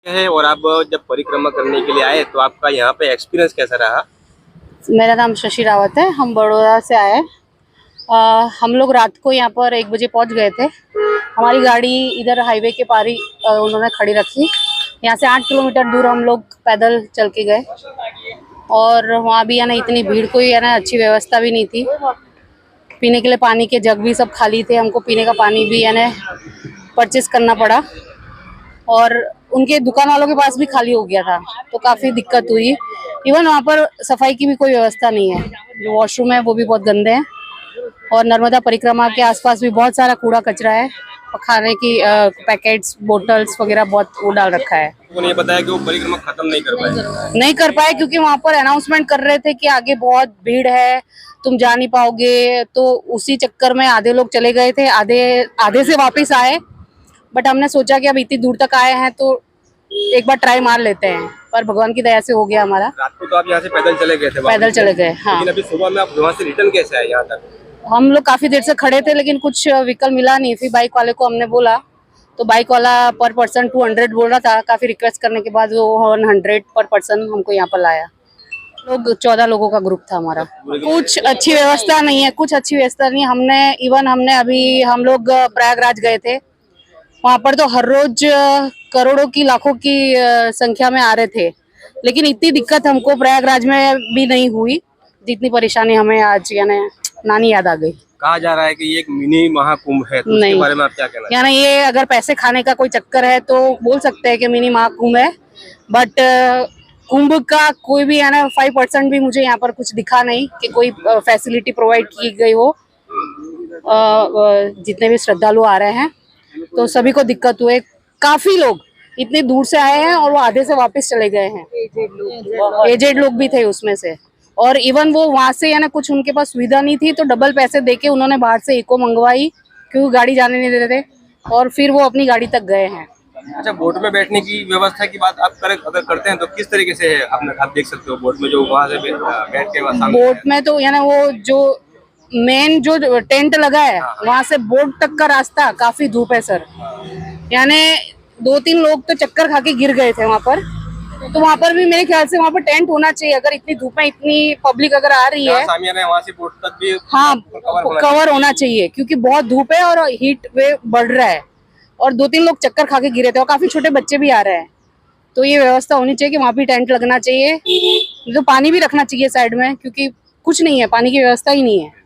है और आप जब परिक्रमा करने के लिए आए तो आपका यहाँ पे एक्सपीरियंस कैसा रहा? मेरा नाम शशि रावत है। हम बड़ौदा से आए। हम लोग रात को यहाँ पर 1 बजे पहुँच गए थे। हमारी गाड़ी इधर हाईवे के पार ही उन्होंने खड़ी रखी। यहाँ से 8 किलोमीटर दूर हम लोग पैदल चल के गए और वहाँ भी है ना इतनी भीड़, कोई है ना अच्छी व्यवस्था भी नहीं थी। पीने के लिए पानी के जग भी सब खाली थे। हमको पीने का पानी भी है ना परचेस करना पड़ा और उनके दुकान वालों के पास भी खाली हो गया था, तो काफ़ी दिक्कत हुई। इवन वहाँ पर सफाई की भी कोई व्यवस्था नहीं है। जो वॉशरूम है वो भी बहुत गंदे हैं और नर्मदा परिक्रमा के आसपास भी बहुत सारा कूड़ा कचरा है और खाने की पैकेट्स, बोतल्स वगैरह बहुत वो डाल रखा है। उन्होंने ये बताया कि वो परिक्रमा खत्म नहीं कर पाए क्योंकि वहाँ पर अनाउंसमेंट कर रहे थे कि आगे बहुत भीड़ है, तुम जा नहीं पाओगे। तो उसी चक्कर में आधे लोग चले गए थे, आधे से वापस आए। बट हमने सोचा कि अब इतनी दूर तक आए हैं तो एक बार ट्राई मार लेते हैं, पर भगवान की दया से हो गया हमारा। रात को तो आप यहाँ से पैदल चले गए थे? पैदल चले गए, हाँ। लेकिन अभी सुबह में आप वहाँ से रिटर्न कैसे आए यहाँ तक? हम लोग काफी देर से खड़े थे लेकिन कुछ व्हीकल मिला नहीं। फिर बाइक वाले को हमने बोला तो बाइक वाला पर पर्सन 200 बोल रहा था। काफी रिक्वेस्ट करने के बाद वो 100 पर पर्सन हमको यहाँ पर लाया। लोग 14 लोगों का ग्रुप था हमारा। कुछ अच्छी व्यवस्था नहीं है, हमने अभी हम लोग प्रयागराज गए थे। वहाँ पर तो हर रोज करोड़ों की, लाखों की संख्या में आ रहे थे, लेकिन इतनी दिक्कत हमको प्रयागराज में भी नहीं हुई जितनी परेशानी हमें आज यानी नानी याद आ गई। कहा जा रहा है कि ये एक मिनी महाकुंभ है, तो उसके बारे में आप क्या कहना चाहते हैं? यानी ये अगर पैसे खाने का कोई चक्कर है तो बोल सकते हैं कि मिनी महाकुंभ है, बट कुंभ का कोई भी है ना 5% भी मुझे यहाँ पर कुछ दिखा नहीं कि कोई फैसिलिटी प्रोवाइड की गई हो। जितने भी श्रद्धालु आ रहे हैं तो सभी को दिक्कत हुए। काफी लोग इतनी दूर से आए हैं और वो आधे से वापस चले गए हैं। एजेड लोग भी थे उसमें से, और इवन वो वहां से है ना कुछ उनके पास सुविधा नहीं थी तो डबल पैसे देके उन्होंने बाहर से इको मंगवाई क्योंकि गाड़ी जाने नहीं दे रहे थे, और फिर वो अपनी गाड़ी तक गए हैं। अच्छा, बोट में बैठने की व्यवस्था की बात आप अगर करते हैं तो किस तरीके से है? आप देख सकते हो बोट में जो वहाँ से बैठ के बोट में तो यानी वो जो मेन जो टेंट लगा है वहाँ से बोट तक का रास्ता काफी धूप है सर। यानी 2-3 लोग तो चक्कर खा के गिर गए थे वहाँ पर। तो वहाँ पर भी मेरे ख्याल से वहाँ पर टेंट होना चाहिए। अगर इतनी धूप में इतनी पब्लिक अगर आ रही है, वहाँ से बोट तक भी हाँ कवर होना चाहिए, क्योंकि बहुत धूप है और हीट वेव बढ़ रहा है और 2-3 लोग चक्कर खा के गिरे थे और काफी छोटे बच्चे भी आ रहे हैं। तो ये व्यवस्था होनी चाहिए कि वहाँ भी टेंट लगना चाहिए, तो पानी भी रखना चाहिए साइड में, क्योंकि कुछ नहीं है, पानी की व्यवस्था ही नहीं है।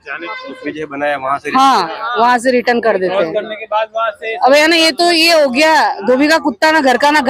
बनाया वहाँ से, हाँ वहाँ से रिटर्न कर देते हैं। करने के बाद वहाँ से अब यानी ये तो ये हो गया धोबी का कुत्ता, ना घर का ना घाट।